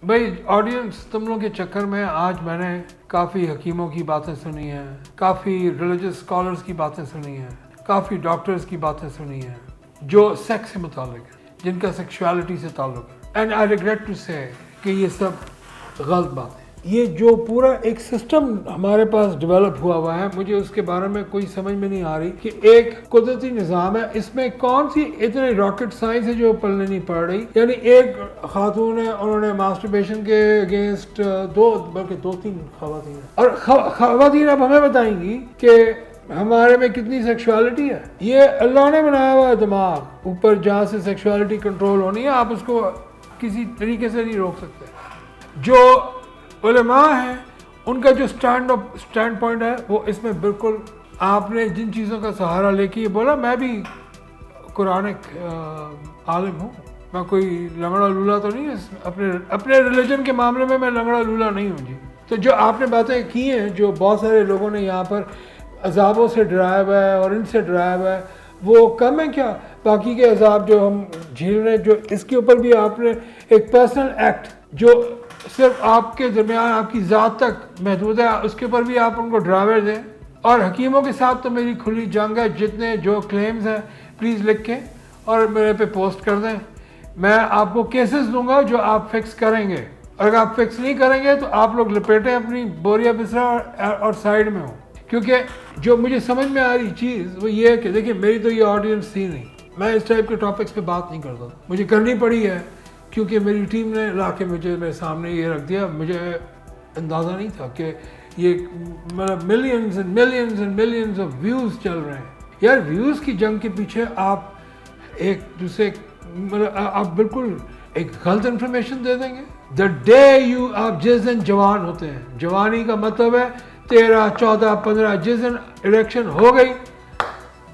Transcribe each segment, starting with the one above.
بھائی آڈینس تم لوگوں کے چکر میں آج میں نے کافی حکیموں کی باتیں سنی ہیں, کافی ریلیجس اسکالرس کی باتیں سنی ہیں, کافی ڈاکٹرز کی باتیں سنی ہیں جو سیکس سے متعلق ہے, جن کا سیکشوالٹی سے تعلق ہے. اینڈ آئی ریگریٹ ٹو سے کہ یہ سب غلط بات ہے. یہ جو پورا ایک سسٹم ہمارے پاس ڈیولپ ہوا ہے, مجھے اس کے بارے میں کوئی سمجھ میں نہیں آ رہی کہ ایک قدرتی نظام ہے, اس میں کون سی اتنے راکٹ سائنس ہے جو پلنے نہیں پڑ رہی. یعنی ایک خاتون ہے, انہوں نے ماسٹربیشن کے اگینسٹ دو تین خواتین ہیں, اور خواتین اب ہمیں بتائیں گی کہ ہمارے میں کتنی سیکشوالٹی ہے. یہ اللہ نے بنایا ہوا ہے دماغ, اوپر جہاں سے سیکشوالٹی کنٹرول ہونی ہے, آپ اس کو کسی طریقے سے نہیں روک سکتے. جو علماء ہیں ان کا جو سٹینڈ پوائنٹ ہے وہ اس میں بالکل, آپ نے جن چیزوں کا سہارا لے کے یہ بولا, میں بھی قرآنک عالم ہوں, میں کوئی لنگڑا لولا تو نہیں ہے, اپنے ریلیجن کے معاملے میں میں لنگڑا لولا نہیں ہوں جی. تو جو آپ نے باتیں کی ہیں, جو بہت سارے لوگوں نے یہاں پر عذابوں سے ڈرایا ہوا ہے اور ان سے ڈرایا ہوا ہے, وہ کم ہے کیا باقی کے عذاب جو ہم جھیل رہے ہیں؟ جو اس کے اوپر بھی آپ نے ایک پرسنل ایکٹ جو صرف آپ کے درمیان آپ کی ذات تک محدود ہے, اس کے اوپر بھی آپ ان کو ڈراوے دیں. اور حکیموں کے ساتھ تو میری کھلی جنگ ہے, جتنے جو کلیمز ہیں پلیز لکھ کے اور میرے پہ پوسٹ کر دیں. میں آپ کو کیسز دوں گا جو آپ فکس کریں گے, اور اگر آپ فکس نہیں کریں گے تو آپ لوگ لپیٹیں اپنی بوریا بسرا اور سائڈ میں ہوں. کیونکہ جو مجھے سمجھ میں آ رہی چیز وہ یہ ہے کہ دیکھیں, میری تو یہ آڈینس تھی نہیں, میں اس ٹائپ کے ٹاپکس پہ بات نہیں کرتا, مجھے کرنی پڑی ہے کیونکہ میری ٹیم نے لا کے مجھے میرے سامنے یہ رکھ دیا. مجھے اندازہ نہیں تھا کہ یہ مطلب millions and millions and millions of views چل رہے ہیں. یار ویوز کی جنگ کے پیچھے آپ ایک دوسرے مطلب آپ بالکل ایک غلط انفارمیشن دے دیں گے. دا ڈے یو آپ جس دن جوان ہوتے ہیں, جوانی کا مطلب ہے 13, 14, 15, جس دن الیکشن ہو گئی,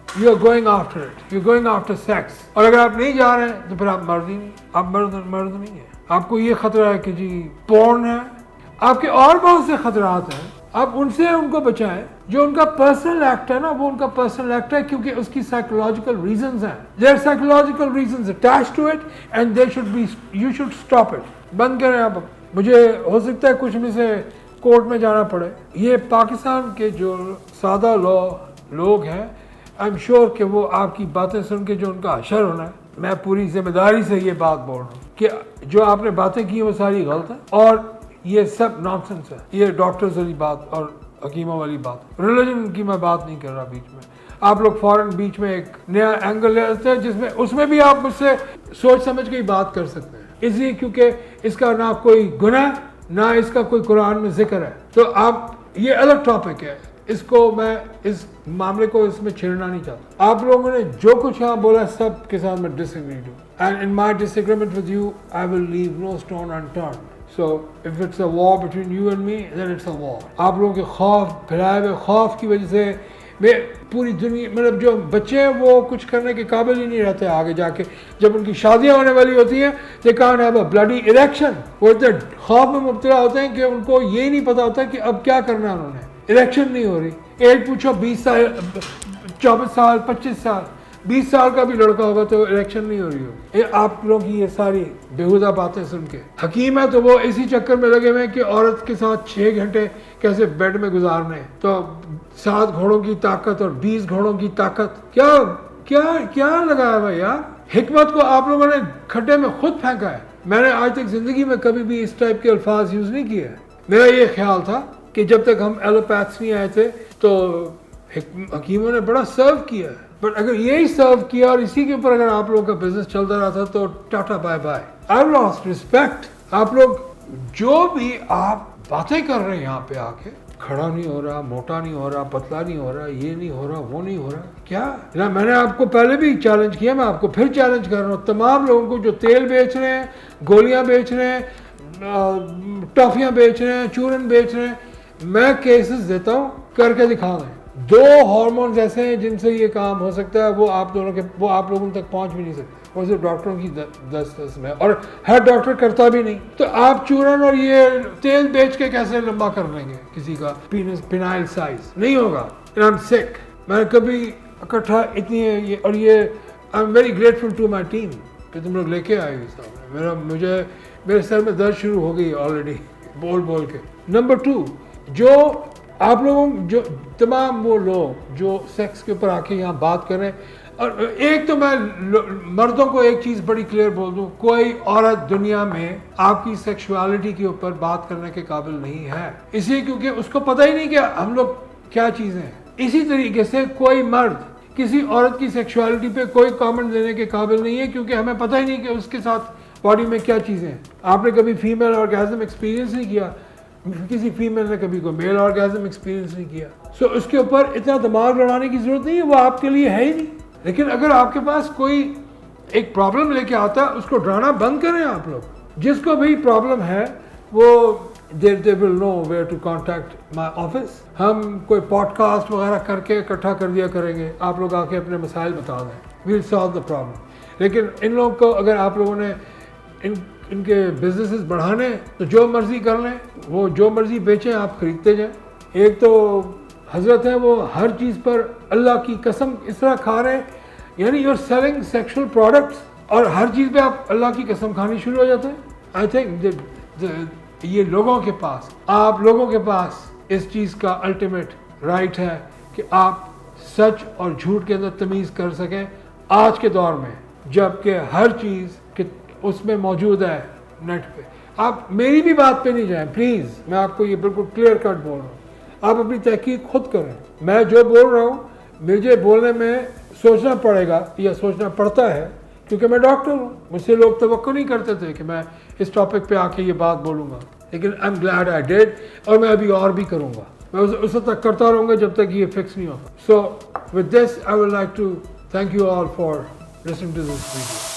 you are going after it, you going after sex. اور اگر آپ نہیں جا رہے ہیں تو پھر آپ مرد ہی نہیں, آپ مرد نہیں ہیں. آپ کو یہ خطرہ ہے کہ جی پورن ہے, آپ کے اور بہت سے خطرات ہیں, آپ ان سے ان کو بچائیں. جو ان کا پرسنل ایکٹ ہے نا, وہ ان کا پرسنل ایکٹ ہے کیونکہ اس کی سائیکولوجیکل ریزنز ہیں. There psychological reasons attach to it and they should be, you should stop it. بند کریں آپ. مجھے ہو سکتا ہے کچھ میں سے کورٹ میں جانا پڑے. یہ پاکستان کے جو سادہ لوگ ہیں, آئی ایم شیور کہ وہ آپ کی باتیں سن کے جو ان کا حشر ہونا ہے, میں پوری ذمہ داری سے یہ بات بول رہا ہوں کہ جو آپ نے باتیں کی وہ ساری غلط ہیں اور یہ سب نانسنس ہے. یہ ڈاکٹرز والی بات اور حکیموں والی بات, ریلیجن کی میں بات نہیں کر رہا بیچ میں. آپ لوگ فوراً بیچ میں ایک نیا اینگل لے آتے ہیں جس میں اس میں بھی آپ مجھ سے سوچ سمجھ کے ہی بات کر سکتے ہیں, اس لیے کیونکہ اس کا نہ کوئی گناہ نہ اس کا کوئی قرآن میں ذکر ہے. تو آپ یہ الگ ٹاپک ہے, اس کو میں اس معاملے کو اس میں چھیڑنا نہیں چاہتا. آپ لوگوں نے جو کچھ یہاں بولا سب کے ساتھ میں ڈس ایگریڈ ہوں, and in my disagreement with you I will leave no stone unturned. So if it's a war between you and me, then it's a war. آپ لوگوں کے خوف پھیلائے ہوئے خوف کی وجہ سے میں پوری دنیا مطلب جو بچے ہیں وہ کچھ کرنے کے قابل ہی نہیں رہتے آگے جا کے. جب ان کی شادیاں ہونے والی ہوتی ہیں they can't have a bloody erection. وہ اتنے خوف میں مبتلا ہوتے ہیں کہ ان کو یہ نہیں پتا ہوتا کہ اب کیا کرنا ہے. انہوں نے الیکشن نہیں ہو رہی, ایج پوچھو 20 سال 24 سال 25 سال 20 سال کا بھی لڑکا ہوگا تو الیکشن نہیں ہو رہی ہوگی. آپ لوگ کی یہ ساری بےہودہ باتیں سن کے, حکیم ہے تو وہ اسی چکر میں لگے ہوئے ہیں کہ عورت کے ساتھ 6 گھنٹے کیسے بیڈ میں گزارنے, تو 7 گھوڑوں کی طاقت اور 20 گھوڑوں کی طاقت, کیا کیا کیا لگایا ہوا یار. حکمت کو آپ لوگوں نے کھڈے میں خود پھینکا ہے. میں نے آج تک زندگی میں کبھی بھی اس ٹائپ کے الفاظ یوز نہیں کیے. میرا یہ خیال تھا کہ جب تک ہم ایلوپیتھس نہیں آئے تھے تو حکیموں نے بڑا سرو کیا ہے, بٹ اگر یہی سرو کیا اور اسی کے اوپر اگر آپ لوگوں کا بزنس چلتا رہا تھا تو ٹاٹا بائے بائے. آئی لاسٹ ریسپیکٹ. آپ لوگ جو بھی آپ باتیں کر رہے ہیں یہاں پہ آ کے, کھڑا نہیں ہو رہا, موٹا نہیں ہو رہا, پتلا نہیں ہو رہا, یہ نہیں ہو رہا, وہ نہیں ہو رہا, کیا میں نے آپ کو پہلے بھی چیلنج کیا, میں آپ کو پھر چیلنج کر رہا ہوں. تمام لوگوں کو جو تیل بیچ رہے ہیں, گولیاں بیچ رہے ہیں, ٹافیاں بیچ رہے ہیں, چورن بیچ رہے ہیں, میں کیسز دیتا ہوں, کر کے دکھا دیں. 2 ہارمونز ایسے ہیں جن سے یہ کام ہو سکتا ہے, وہ آپ لوگوں تک پہنچ بھی نہیں سکتے, وہ صرف ڈاکٹروں کی دسترس میں, اور ہر ڈاکٹر کرتا بھی نہیں. تو آپ چورن اور یہ تیل بیچ کے کیسے لمبا کر لیں گے کسی کا پینائل سائز؟ نہیں ہوگا. آئی ایم سک. میں نے کبھی اکٹھا اتنی, اور یہ I am very grateful to my team کہ تم لوگ لے کے آئے. مجھے میرے سر میں درد شروع ہو گئی آلریڈی بول بول کے. نمبر 2, جو آپ لوگوں جو تمام وہ لوگ جو سیکس کے اوپر آ کے یہاں بات کر رہے ہیں, اور ایک تو میں مردوں کو ایک چیز بڑی کلیئر بول دوں, کوئی عورت دنیا میں آپ کی سیکشوالٹی کے اوپر بات کرنے کے قابل نہیں ہے, اس لیے کیونکہ اس کو پتہ ہی نہیں کہ ہم لوگ کیا چیزیں ہیں. اسی طریقے سے کوئی مرد کسی عورت کی سیکشوالٹی پہ کوئی کامنٹ دینے کے قابل نہیں ہے, کیونکہ ہمیں پتہ ہی نہیں کہ اس کے ساتھ باڈی میں کیا چیزیں ہیں. آپ نے کبھی فیمیل آرگیزم ایکسپیرینس نہیں کیا, کسی فیمیل نے کبھی کوئی میل آرگیزم ایکسپیرینس نہیں کیا, سو اس کے اوپر اتنا دماغ لڑانے کی ضرورت نہیں ہے, وہ آپ کے لیے ہے ہی نہیں. لیکن اگر آپ کے پاس کوئی ایک پرابلم لے کے آتا ہے, اس کو ڈرانا بند کریں. آپ لوگ جس کو بھی پرابلم ہے وہ they will know where to contact my office. ہم کوئی پوڈ کاسٹ وغیرہ کر کے اکٹھا کر دیا کریں گے, آپ لوگ آ کے اپنے مسائل بتا دیں, we'll solve the problem. لیکن ان لوگوں کو اگر آپ لوگوں نے ان کے بزنسز بڑھانے تو جو مرضی کر لیں, وہ جو مرضی بیچیں, آپ خریدتے جائیں. ایک تو حضرت ہیں وہ ہر چیز پر اللہ کی قسم اس طرح کھا رہے ہیں, یعنی you are selling sexual products اور ہر چیز پہ آپ اللہ کی قسم کھانی شروع ہو جاتے ہیں. آئی تھنک یہ لوگوں کے پاس, آپ لوگوں کے پاس اس چیز کا الٹیمیٹ رائٹ ہے کہ آپ سچ اور جھوٹ کے اندر تمیز کر سکیں آج کے دور میں, جب کہ ہر چیز اس میں موجود ہے نیٹ پہ. آپ میری بھی بات پہ نہیں جائیں پلیز, میں آپ کو یہ بالکل کلیئر کٹ بول رہا ہوں. آپ اپنی تحقیق خود کریں. میں جو بول رہا ہوں مجھے بولنے میں سوچنا پڑے گا یا سوچنا پڑتا ہے, کیونکہ میں ڈاکٹر ہوں. مجھ سے لوگ توقع نہیں کرتے تھے کہ میں اس ٹاپک پہ آ کے یہ بات بولوں گا, لیکن I am glad I did, اور میں ابھی اور بھی کروں گا. میں اس وقت تک کرتا رہوں گا جب تک یہ فکس نہیں ہوتا. So with this I would like to thank you all for listening to this video.